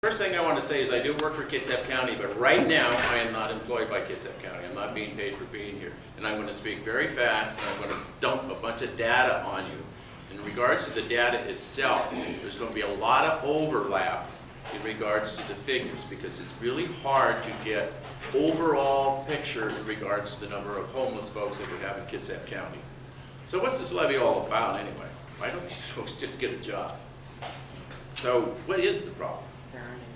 First thing I want to say is I do work for Kitsap County, but right now I am not employed by Kitsap County. I'm not being paid for being here. And I'm going to speak very fast, and I'm going to dump a bunch of data on you. In regards to the data itself, there's going to be a lot of overlap in regards to the figures, because it's really hard to get overall picture in regards to the number of homeless folks that we have in Kitsap County. So what's this levy all about anyway? Why don't these folks just get a job? So what is the problem?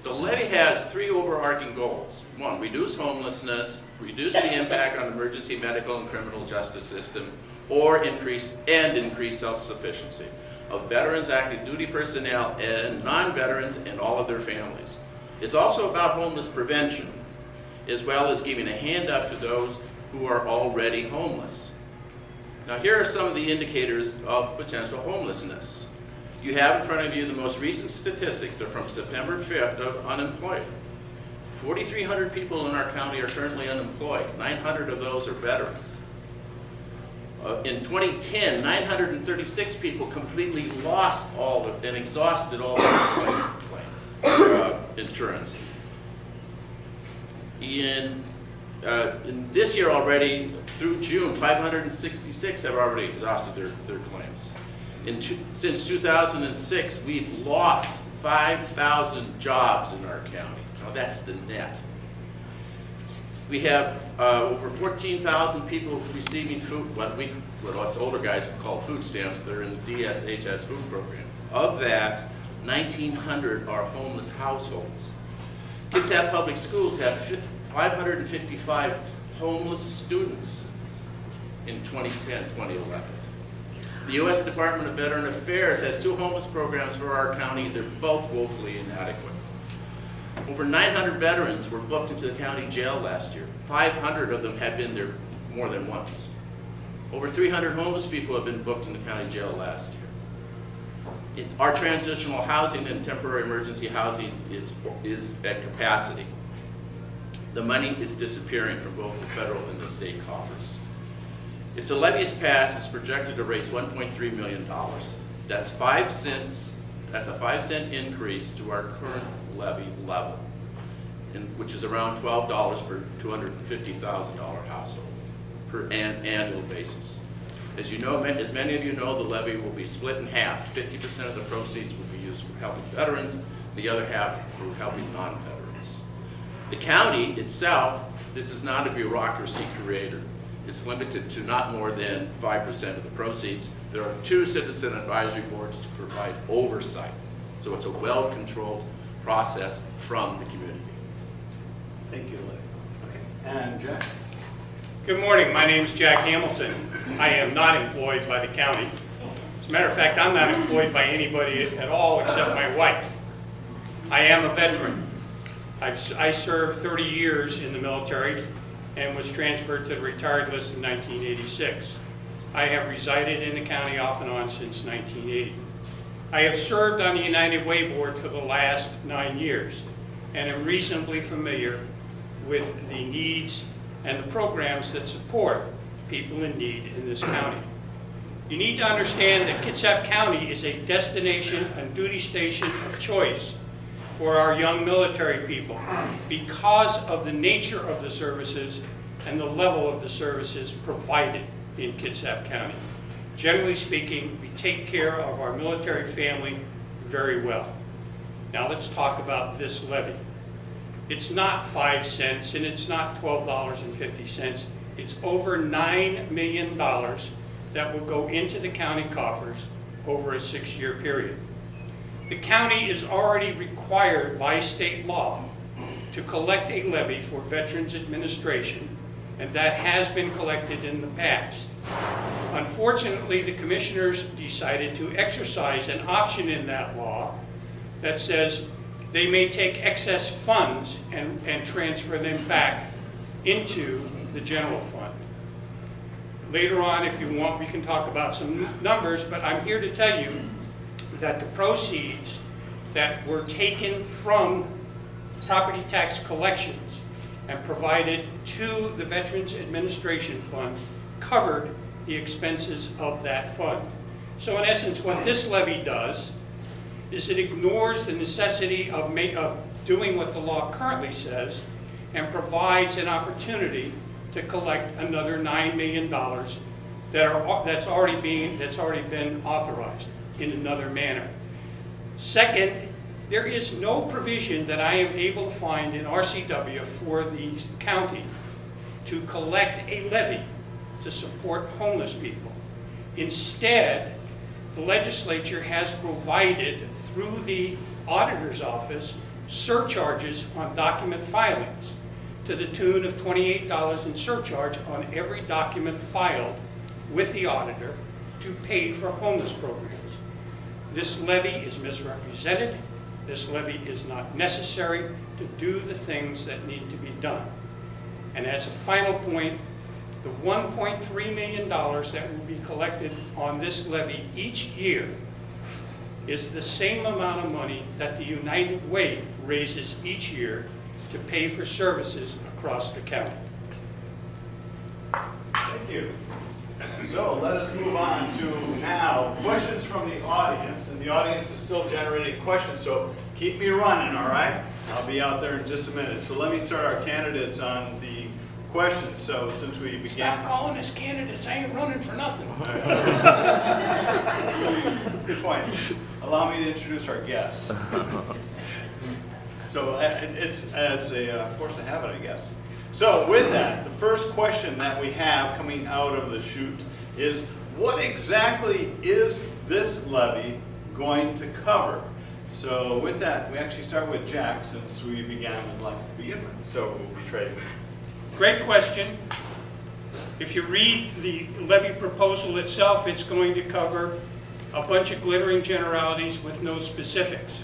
The levy has three overarching goals. One, reduce homelessness, reduce the impact on emergency medical and criminal justice system, or increase self-sufficiency of veterans, active duty personnel, and non-veterans and all of their families. It's also about homeless prevention, as well as giving a hand up to those who are already homeless. Now here are some of the indicators of potential homelessness. You have in front of you the most recent statistics. They're from September 5th of unemployed. 4,300 people in our county are currently unemployed. 900 of those are veterans. In 2010, 936 people completely lost all of and exhausted all their insurance. In this year already, through June, 566 have already exhausted their claims. Since 2006, we've lost 5,000 jobs in our county. Now that's the net. We have over 14,000 people receiving food, what us older guys have called food stamps. They're in the DSHS food program. Of that, 1,900 are homeless households. Kitsap Public Schools have 555 homeless students in 2010, 2011. The U.S. Department of Veteran Affairs has 2 homeless programs for our county. They're both woefully inadequate. Over 900 veterans were booked into the county jail last year. 500 of them had been there more than once. Over 300 homeless people have been booked in the county jail last year. Our transitional housing and temporary emergency housing is at capacity. The money is disappearing from both the federal and the state coffers. If the levy is passed, it's projected to raise $1.3 million. That's 5 cents. That's a 5-cent increase to our current levy level, which is around $12 per $250,000 household per annual basis. As you know, as many of you know, the levy will be split in half. 50% of the proceeds will be used for helping veterans, the other half for helping non-veterans. The county itself, this is not a bureaucracy creator. It's limited to not more than 5% of the proceeds. There are 2 citizen advisory boards to provide oversight. So it's a well-controlled process from the community. Thank you, Levy. Okay. And Jack? Good morning. My name is Jack Hamilton. I am not employed by the county. As a matter of fact, I'm not employed by anybody at all except my wife. I am a veteran. I served 30 years in the military and was transferred to the retired list in 1986. I have resided in the county off and on since 1980. I have served on the United Way Board for the last 9 years and am reasonably familiar with the needs and the programs that support people in need in this county. You need to understand that Kitsap County is a destination and duty station of choice for our young military people because of the nature of the services and the level of the services provided in Kitsap County. Generally speaking, we take care of our military family very well. Now let's talk about this levy. It's not 5 cents and it's not $12.50. It's over $9 million that will go into the county coffers over a 6-year period. The county is already required by state law to collect a levy for Veterans Administration, and that has been collected in the past. Unfortunately, the commissioners decided to exercise an option in that law that says they may take excess funds and transfer them back into the general fund. Later on, if you want, we can talk about some numbers, but I'm here to tell you that the proceeds that were taken from property tax collections and provided to the Veterans Administration Fund covered the expenses of that fund. So in essence, what this levy does is it ignores the necessity of doing what the law currently says and provides an opportunity to collect another $9 million that's already been authorized in another manner. Second, there is no provision that I am able to find in RCW for the county to collect a levy to support homeless people. Instead, the legislature has provided through the auditor's office surcharges on document filings to the tune of $28 in surcharge on every document filed with the auditor to pay for homeless programs. This levy is misrepresented. This levy is not necessary to do the things that need to be done. And as a final point, the $1.3 million that will be collected on this levy each year is the same amount of money that the United Way raises each year to pay for services across the county. Thank you. So let us move on to now questions from the audience. And the audience is still generating questions, so keep me running, all right? I'll be out there in just a minute. So let me start our candidates on the questions. So since we began... Stop calling us candidates. I ain't running for nothing. Good point. Allow me to introduce our guests. So it's a force of habit, I guess. So with that, the first question that we have coming out of the chute is, what exactly is this levy going to cover? So with that, we actually start with Jack, since we began with left to begin with. So we'll be trading. Great question. If you read the levy proposal itself, it's going to cover a bunch of glittering generalities with no specifics.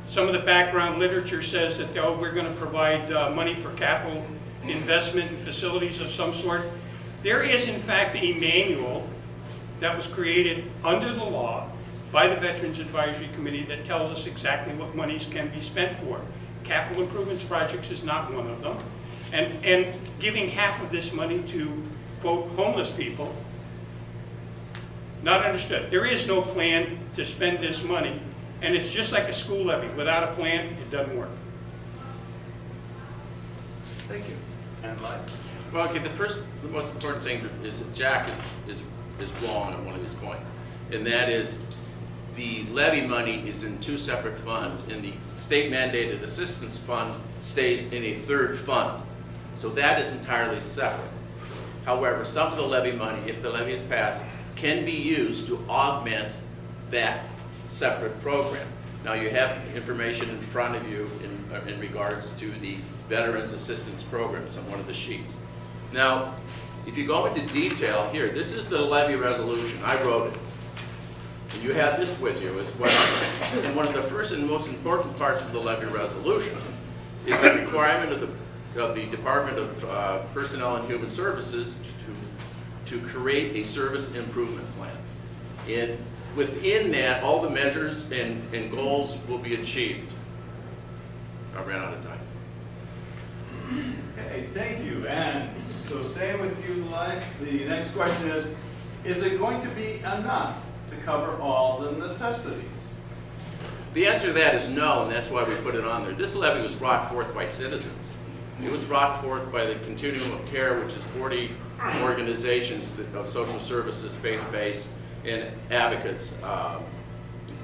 Some of the background literature says that, oh, we're going to provide money for capital investment in facilities of some sort. There is, in fact, a manual that was created under the law by the Veterans Advisory Committee that tells us exactly what monies can be spent for. Capital improvements projects is not one of them. And giving half of this money to, quote, homeless people, not understood. There is no plan to spend this money, and it's just like a school levy. Without a plan, it doesn't work. Thank you. And Mike? Well, okay, the most important thing is that Jack is wrong on one of his points, and that is the levy money is in two separate funds, and the state mandated assistance fund stays in a third fund. So that is entirely separate. However, some of the levy money, if the levy is passed, can be used to augment that separate program. Now, you have information in front of you in regards to the Veterans Assistance Programs on one of the sheets. Now, if you go into detail here, this is the levy resolution. I wrote it. And you have this with you as well. And one of the first and most important parts of the levy resolution is the requirement of the Department of Personnel and Human Services to create a service improvement plan. And within that, all the measures and goals will be achieved. I ran out of time. Okay, thank you. And so staying with you, the next question is it going to be enough to cover all the necessities? The answer to that is no, and that's why we put it on there. This levy was brought forth by citizens. It was brought forth by the Continuum of Care, which is 40 organizations of social services, faith-based, and advocates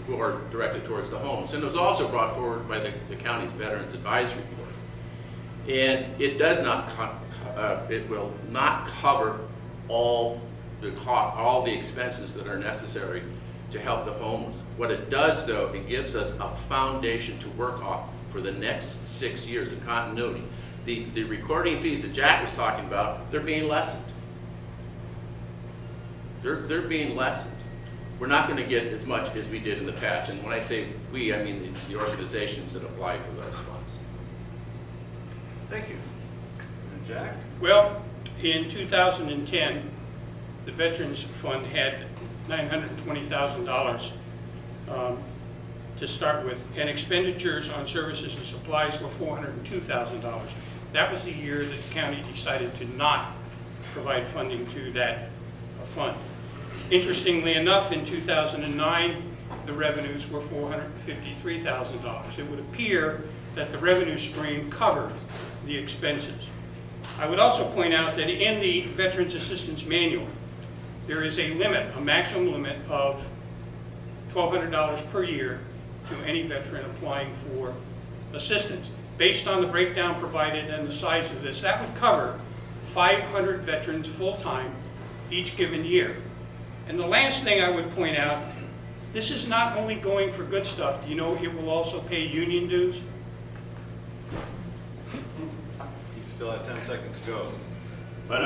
who are directed towards the homes. And it was also brought forward by the county's Veterans Advisory Board. And it does not, it will not cover all the expenses that are necessary to help the homeless. What it does, though, it gives us a foundation to work off for the next 6 years of continuity. The recording fees that Jack was talking about, they're being lessened. They're being lessened. We're not going to get as much as we did in the past. And when I say we, I mean the organizations that apply for those funds. Thank you. And Jack? Well, in 2010, the Veterans Fund had $920,000 to start with, and expenditures on services and supplies were $402,000. That was the year that the county decided to not provide funding to that fund. Interestingly enough, in 2009, the revenues were $453,000. It would appear that the revenue stream covered the expenses. I would also point out that in the Veterans Assistance Manual, there is a limit, a maximum limit of $1,200 per year to any veteran applying for assistance. Based on the breakdown provided and the size of this, that would cover 500 veterans full-time each given year. And the last thing I would point out, this is not only going for good stuff. Do you know it will also pay union dues? You still have 10 seconds to go. But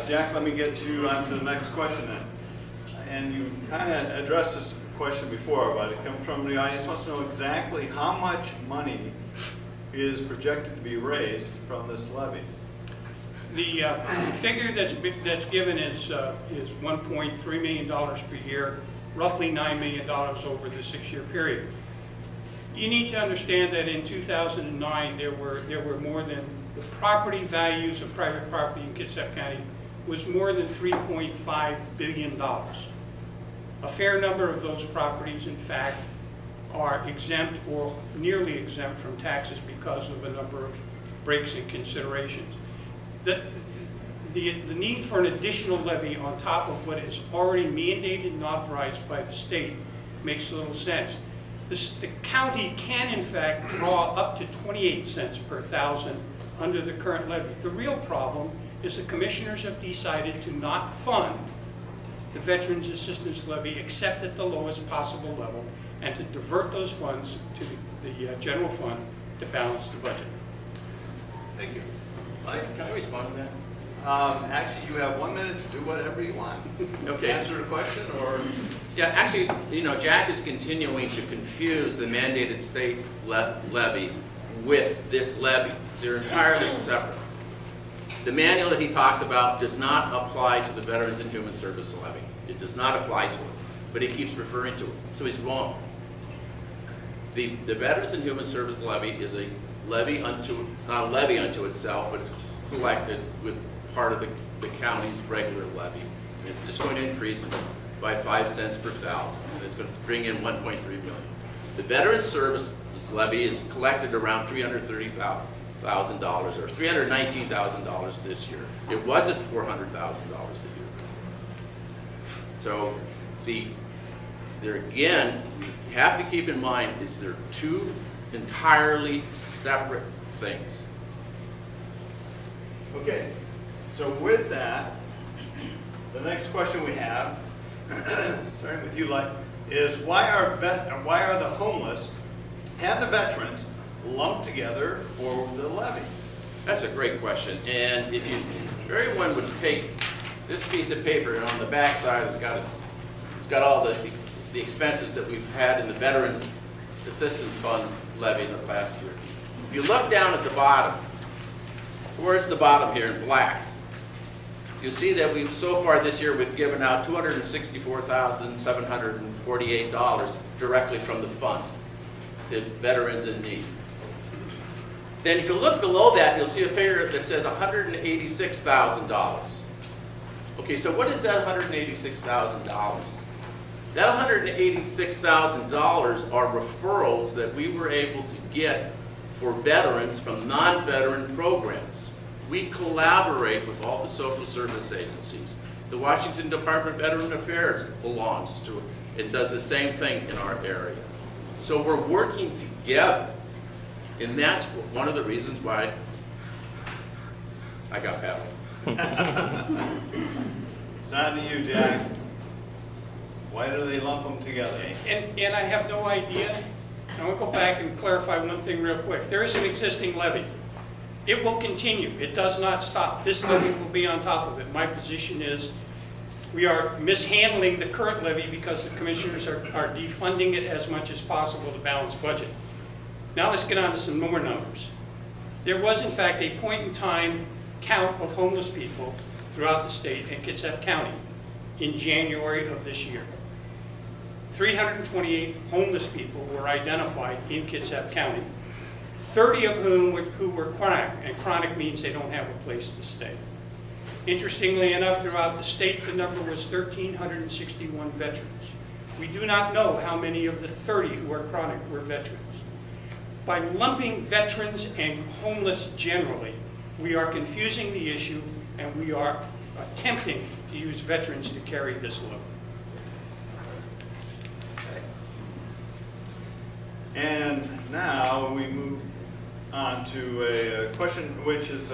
Jack, let me get you on to the next question then. And you kind of addressed this question before, but it comes from the audience wants to know exactly how much money is projected to be raised from this levy. The figure that's given is $1.3 million per year, roughly $9 million over the 6-year period. You need to understand that in 2009 there were more than, the property values of private property in Kitsap County was more than $3.5 billion. A fair number of those properties, in fact, are exempt or nearly exempt from taxes because of a number of breaks and considerations. The need for an additional levy on top of what is already mandated and authorized by the state makes little sense. The county can, in fact, draw up to 28 cents per thousand under the current levy. The real problem is the commissioners have decided to not fund the Veterans Assistance Levy except at the lowest possible level, and to divert those funds to the general fund to balance the budget. Thank you. Can I respond to that? Actually, you have 1 minute to do whatever you want. Okay. Answer a question or? Yeah, actually, Jack is continuing to confuse the mandated state levy with this levy. They're entirely separate. The manual that he talks about does not apply to the Veterans and Human Service levy. It does not apply to it, but he keeps referring to it, so he's wrong. The Veterans and Human Service levy is a levy unto, it's not a levy unto itself, but it's collected with part of the county's regular levy. And it's just going to increase by 5 cents per thousand, and it's going to bring in $1.3 million. The Veterans Service levy is collected around $330,000 or $319,000 this year. It wasn't $400,000 a year. So there again, you have to keep in mind is there two entirely separate things. Okay, so with that, the next question we have, starting with you, is why are the homeless and the veterans lumped together for the levy? That's a great question, and if everyone would take this piece of paper, and on the back side it's got all the expenses that we've had in the Veterans Assistance Fund levy in the past year. If you look down at the bottom, towards the bottom here in black, you'll see that so far this year we've given out $264,748 directly from the fund to veterans in need. Then if you look below that, you'll see a figure that says $186,000. Okay, so what is that $186,000? That $186,000 are referrals that we were able to get for veterans from non-veteran programs. We collaborate with all the social service agencies. The Washington Department of Veteran Affairs belongs to it. It does the same thing in our area. So we're working together. And that's one of the reasons why I got paddled. It's on to you, Jack. Why do they lump them together? And I have no idea. I want to go back and clarify one thing real quick. There is an existing levy. It will continue. It does not stop. This levy will be on top of it. My position is we are mishandling the current levy because the commissioners are defunding it as much as possible to balance budget. Now let's get on to some more numbers. There was, in fact, a point-in-time count of homeless people throughout the state in Kitsap County in January of this year. 328 homeless people were identified in Kitsap County, 30 of whom who were chronic, and chronic means they don't have a place to stay. Interestingly enough, throughout the state, the number was 1,361 veterans. We do not know how many of the 30 who are chronic were veterans. By lumping veterans and homeless generally, we are confusing the issue and we are attempting to use veterans to carry this load. And now we move on to a question which is,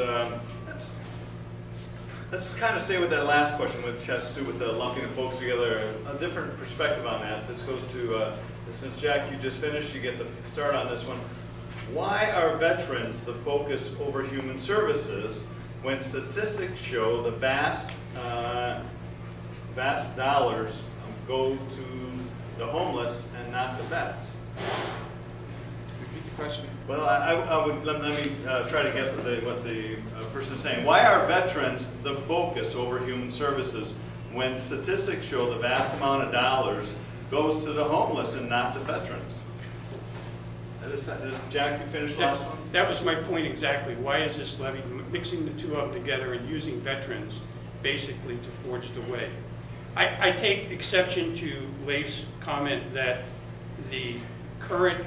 let's kind of stay with that last question, which has to do with the lumping of folks together, a different perspective on that. This goes to, since Jack, you just finished, you get the start on this one. Why are veterans the focus over human services when statistics show the vast dollars go to the homeless and not the vets? Repeat the question. Well, I would let me try to guess what the person is saying. Why are veterans the focus over human services when statistics show the vast amount of dollars goes to the homeless and not to veterans? Is Jack, you finished the last one? That was my point exactly. Why is this levy mixing the two of them together and using veterans basically to forge the way? I take exception to Leif's comment that the current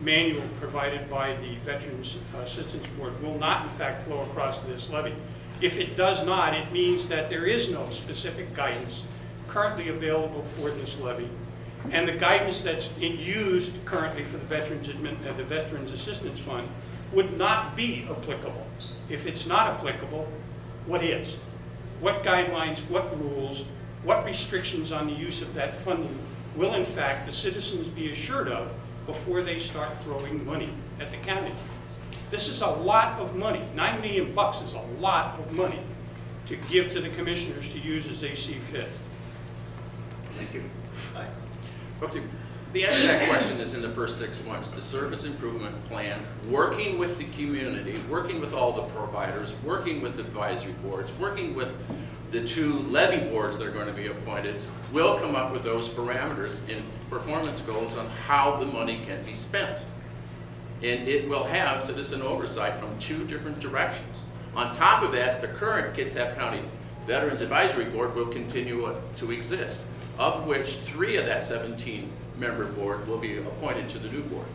manual provided by the Veterans Assistance Board will not in fact flow across this levy. If it does not, it means that there is no specific guidance currently available for this levy, and the guidance that's used currently for the Veterans Assistance Fund would not be applicable. If it's not applicable, what is? What guidelines, what rules, what restrictions on the use of that funding will in fact the citizens be assured of before they start throwing money at the county? This is a lot of money. $9 million is a lot of money to give to the commissioners to use as they see fit. Thank you. Hi. Okay, the answer to that question is in the first 6 months. The service improvement plan, working with the community, working with all the providers, working with advisory boards, working with the 2 levy boards that are going to be appointed, will come up with those parameters and performance goals on how the money can be spent. And it will have citizen oversight from 2 different directions. On top of that, the current Kitsap County Veterans Advisory Board will continue to exist, of which 3 of that 17-member board will be appointed to the new board.